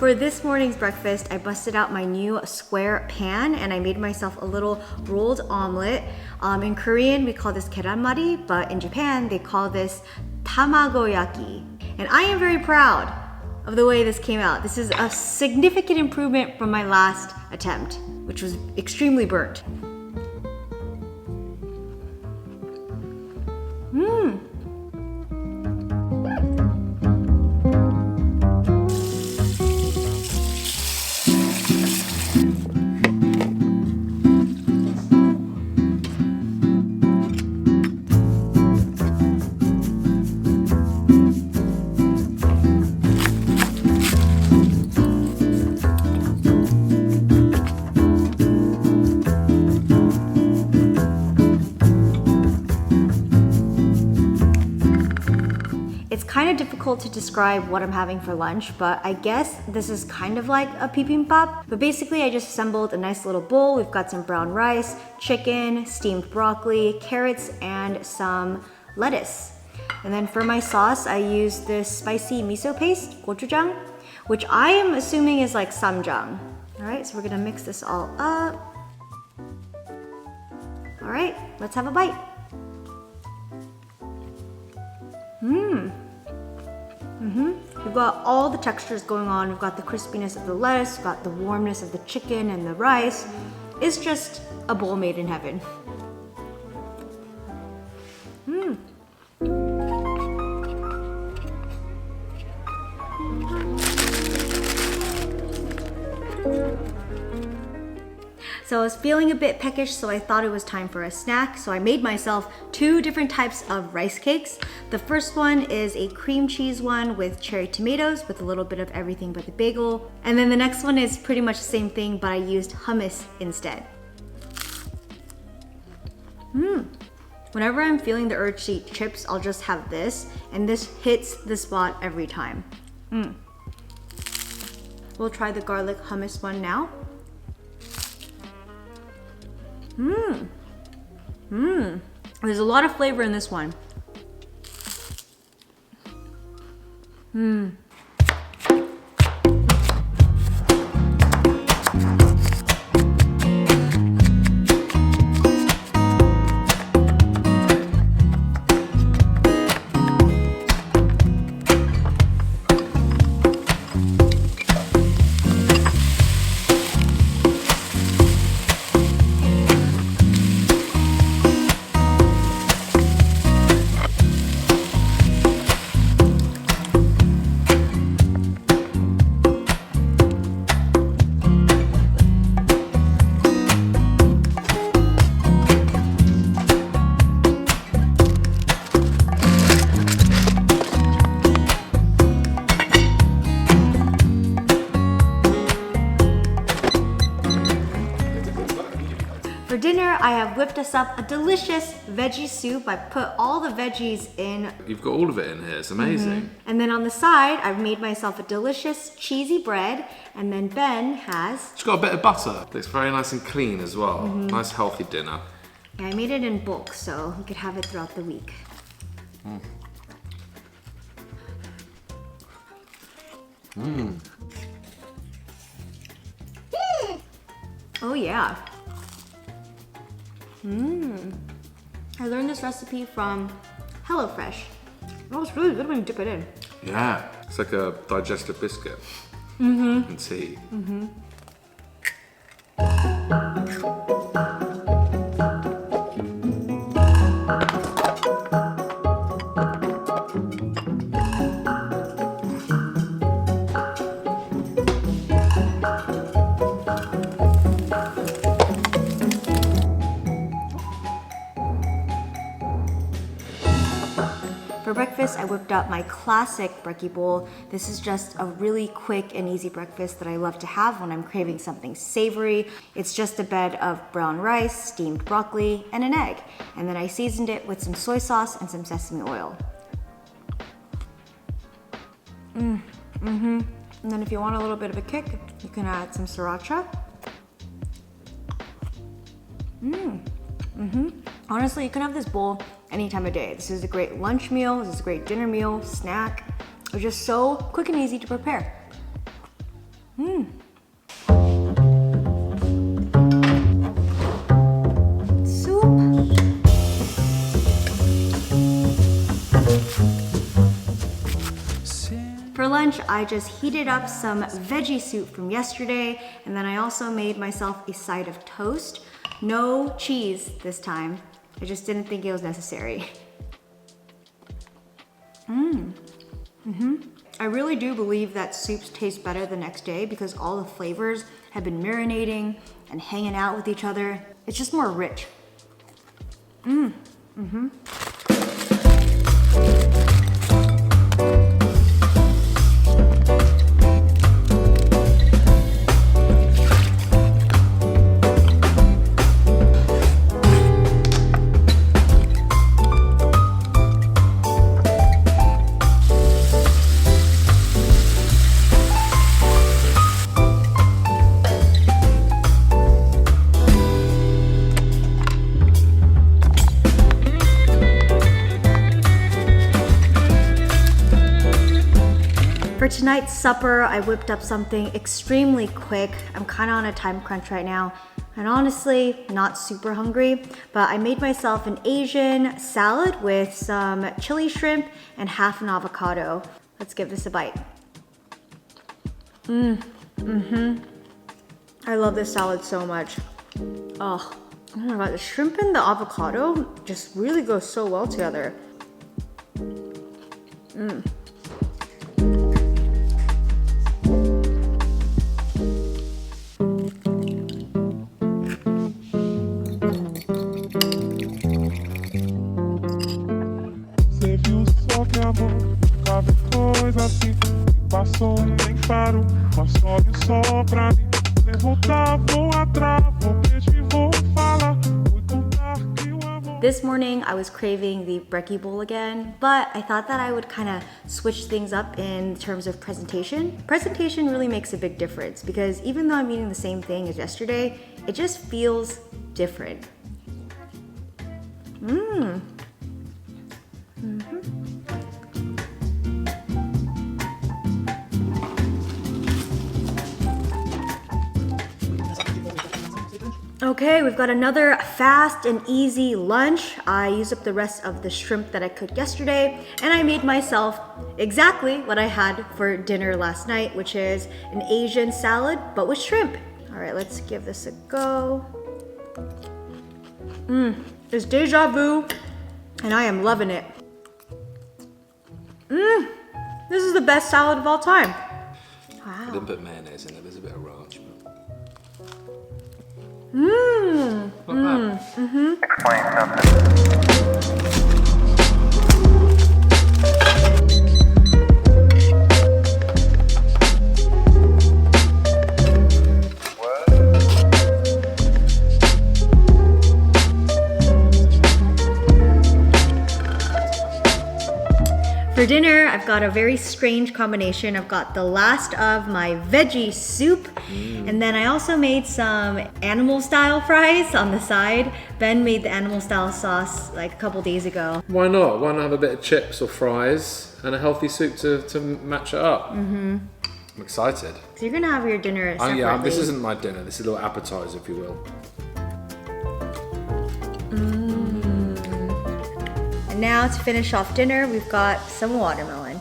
For this morning's breakfast, I busted out my new square pan and I made myself a little rolled omelet. In Korean, we call this keranmari, but in Japan, they call this tamagoyaki. And I am very proud of the way this came out. This is a significant improvement from my last attempt, which was extremely burnt. It's kind of difficult to describe what I'm having for lunch, but I guess this is kind of like a bibimbap. But basically, I just assembled a nice little bowl. We've got some brown rice, chicken, steamed broccoli, carrots, and some lettuce. And then for my sauce, I used this spicy miso paste, gochujang, which I am assuming is like samjang. All right, so we're gonna mix this all up. All right, let's have a bite. We've got all the textures going on. We've got the crispiness of the lettuce, we've got the warmness of the chicken and the rice. It's just a bowl made in heaven. So I was feeling a bit peckish, so I thought it was time for a snack. So I made myself two different types of rice cakes. The first one is a cream cheese one with cherry tomatoes with a little bit of everything but the bagel. And then the next one is pretty much the same thing, but I used hummus instead. Whenever I'm feeling the urge to eat chips, I'll just have this, and this hits the spot every time. We'll try the garlic hummus one now. There's a lot of flavor in this one. For dinner, I have whipped us up a delicious veggie soup. I put all the veggies in. You've got all of it in here, it's amazing. And then on the side, I've made myself a delicious cheesy bread. And then Ben has... It's got a bit of butter. Looks very nice and clean as well. Nice healthy dinner. Yeah, I made it in bulk, so you could have it throughout the week. Oh yeah. I learned this recipe from HelloFresh. Oh, it's really good when you dip it in. Yeah, it's like a digestive biscuit. And tea. For breakfast, breakfast, I whipped up my classic brekkie bowl. This is just a really quick and easy breakfast that I love to have when I'm craving something savory. It's just a bed of brown rice, steamed broccoli, and an egg. And then I seasoned it with some soy sauce and some sesame oil. And then if you want a little bit of a kick, you can add some sriracha. Honestly, you can have this bowl any time of day. This is a great lunch meal, this is a great dinner meal, snack. It's just so quick and easy to prepare. Soup. For lunch, I just heated up some veggie soup from yesterday, and then I also made myself a side of toast. No cheese this time. I just didn't think it was necessary. I really do believe that soups taste better the next day because all the flavors have been marinating and hanging out with each other. It's just more rich. For tonight's supper, I whipped up something extremely quick. I'm kind of on a time crunch right now, and honestly, not super hungry, but I made myself an Asian salad with some chili shrimp and half an avocado. Let's give this a bite. I love this salad so much. Oh my god, the shrimp and the avocado just really go so well together. This morning I was craving the brekkie bowl again, but I thought that I would kind of switch things up in terms of presentation. Presentation really makes a big difference because even though I'm eating the same thing as yesterday, it just feels different. Okay, we've got another fast and easy lunch. I used up the rest of the shrimp that I cooked yesterday, and I made myself exactly what I had for dinner last night, which is an Asian salad, but with shrimp. All right, let's give this a go. It's deja vu, and I am loving it. This is the best salad of all time. I didn't put mayonnaise in it, there's a bit of ranch. Explain something. For dinner, I've got a very strange combination. I've got the last of my veggie soup, and then I also made some animal style fries on the side. Ben made the animal style sauce like a couple days ago. Why not? Why not have a bit of chips or fries and a healthy soup to match it up? I'm excited. So you're gonna have your dinner separately. Oh yeah, this isn't my dinner. This is a little appetizer, if you will. And now to finish off dinner, we've got some watermelon.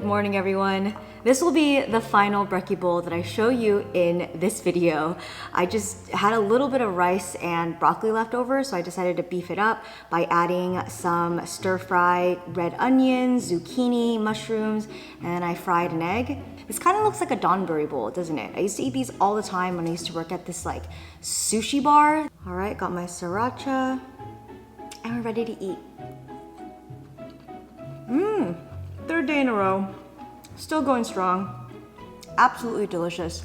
Good morning, everyone. This will be the final brekkie bowl that I show you in this video. I just had a little bit of rice and broccoli left over, so I decided to beef it up by adding some stir-fried red onions, zucchini, mushrooms, and I fried an egg. This kind of looks like a donburi bowl, doesn't it? I used to eat these all the time when I used to work at this like sushi bar. All right, got my sriracha, and we're ready to eat. Third day in a row. Still going strong. Absolutely delicious.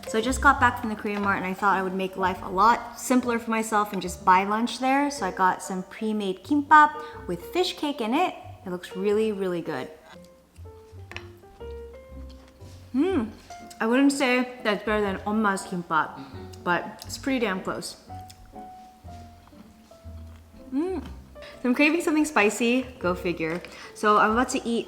So I just got back from the Korean Mart and I thought I would make life a lot simpler for myself and just buy lunch there. So I got some pre-made kimbap with fish cake in it. It looks really, really good. I wouldn't say that it's better than 엄마's kimbap, but it's pretty damn close. So I'm craving something spicy, go figure. So I'm about to eat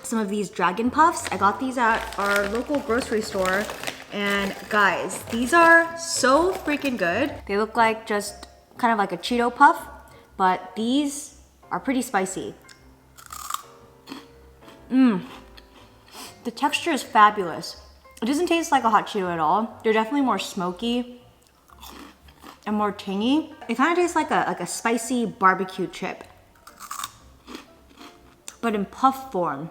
some of these dragon puffs. I got these at our local grocery store. And guys, these are so freaking good. They look like just kind of like a Cheeto puff, but these are pretty spicy. The texture is fabulous. It doesn't taste like a hot Cheeto at all. They're definitely more smoky and more tangy. It kind of tastes like a spicy barbecue chip, but in puff form.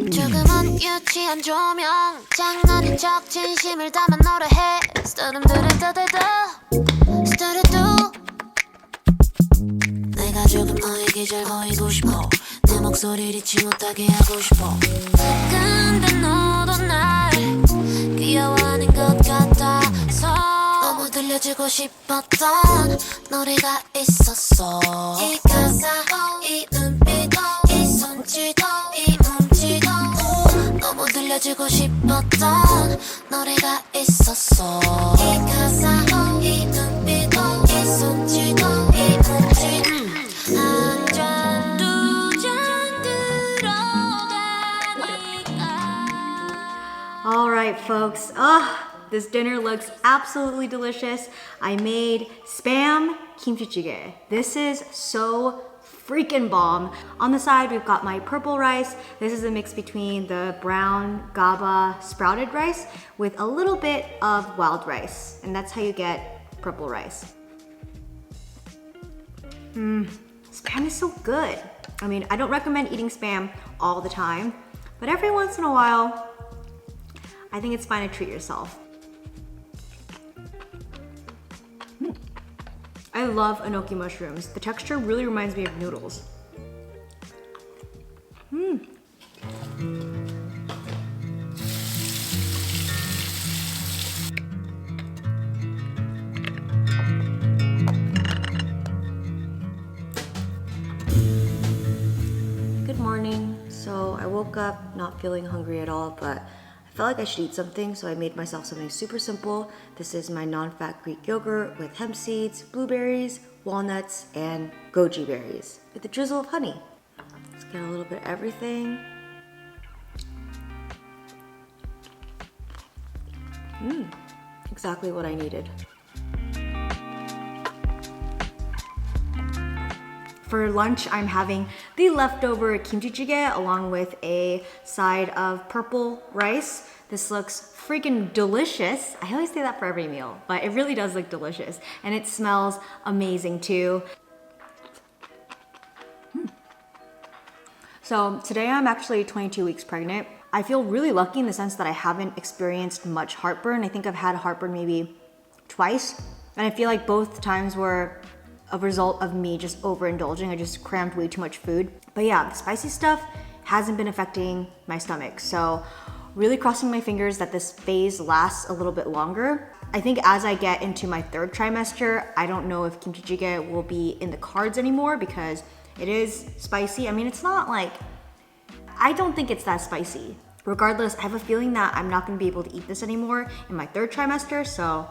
조금은 유치한 조명 장난인 척 진심을 담아 노래해 내가 조금 너의 기절 보이고 싶어 내 목소리를 잊지 못하게 하고 싶어 근데 너도 날 귀여워하는 것 같아서 너무 들려주고 싶었던 노래가 있었어 이 가사 이 눈빛 이 손짓 이 몸짓 너무 들려주고 싶었던 노래가 있었어 이 가사 이 눈빛 이 손짓 이 몸짓 한 잔 두 잔 들어가니까. All right, folks. This dinner looks absolutely delicious. I made Spam Kimchi Jjigae. This is so freaking bomb. On the side, we've got my purple rice. This is a mix between the brown GABA sprouted rice with a little bit of wild rice. And that's how you get purple rice. Spam is so good. I mean, I don't recommend eating Spam all the time, but every once in a while, I think it's fine to treat yourself. I love enoki mushrooms. The texture really reminds me of noodles. Good morning. So I woke up not feeling hungry at all, but I felt like I should eat something, so I made myself something super simple. This is my non-fat Greek yogurt with hemp seeds, blueberries, walnuts, and goji berries with a drizzle of honey. Let's get a little bit of everything. Exactly what I needed. For lunch, I'm having the leftover kimchi jjigae along with a side of purple rice. This looks freaking delicious. I always say that for every meal, but it really does look delicious. And it smells amazing too. So today I'm actually 22 weeks pregnant. I feel really lucky in the sense that I haven't experienced much heartburn. I think I've had heartburn maybe twice. And I feel like both times were a result of me just overindulging. I just crammed way too much food. But yeah, the spicy stuff hasn't been affecting my stomach. So really crossing my fingers that this phase lasts a little bit longer. I think as I get into my third trimester, I don't know if kimchi jjigae will be in the cards anymore because it is spicy. I mean, it's not like, I don't think it's that spicy. Regardless, I have a feeling that I'm not gonna be able to eat this anymore in my third trimester, so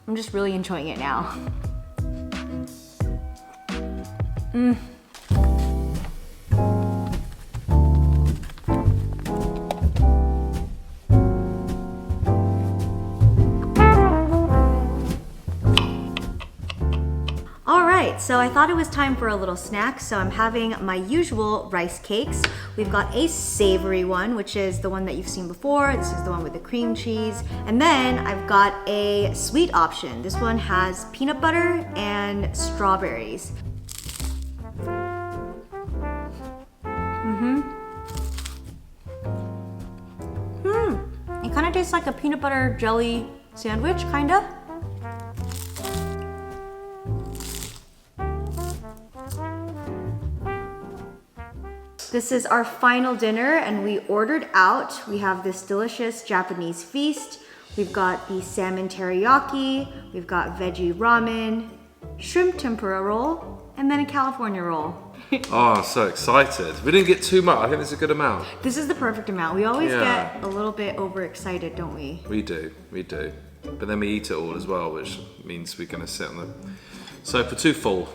I'm just really enjoying it now. so I thought it was time for a little snack. So I'm having my usual rice cakes. We've got a savory one, which is the one that you've seen before. This is the one with the cream cheese. And then I've got a sweet option. This one has peanut butter and strawberries. It kind of tastes like a peanut butter jelly sandwich, kind of. This is our final dinner and we ordered out. We have this delicious Japanese feast. We've got the salmon teriyaki, we've got veggie ramen, shrimp tempura roll, and then a California roll. Oh, I'm so excited. We didn't get too much. I think this is a good amount. This is the perfect amount. We always get a little bit overexcited, don't we? We do. But then we eat it all as well, which means we're going to sit on the sofa too full.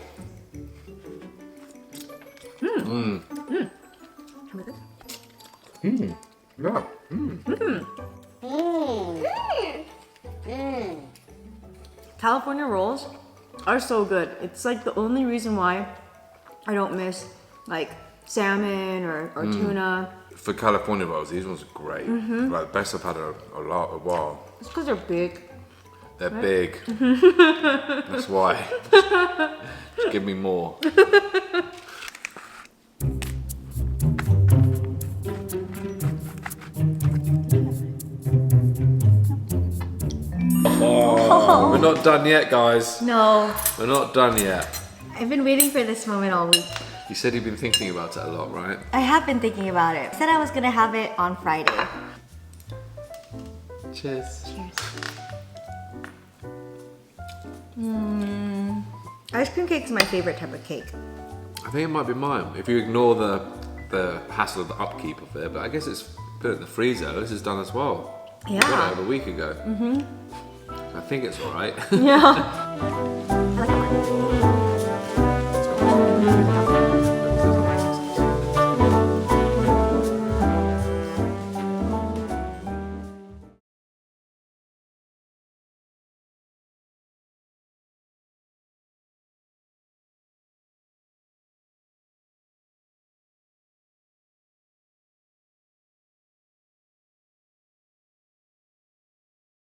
Yeah. California rolls are so good. It's like the only reason why I don't miss like salmon or tuna. For California rolls, these ones are great. Like best I've had a while. It's because they're big. They're big. That's why. Just give me more. Oh, we're not done yet, guys. No, We're not done yet. I've been waiting for this moment all week. You said you've been thinking about it a lot, right? I have been thinking about it. I said I was gonna have it on Friday. Cheers. Cheers. Ice cream cake is my favorite type of cake. I think it might be mine. If you ignore the hassle of the upkeep of it, but I guess it's put it in the freezer. This is done as well. Yeah. We got it over a week ago. I think it's all right. Yeah.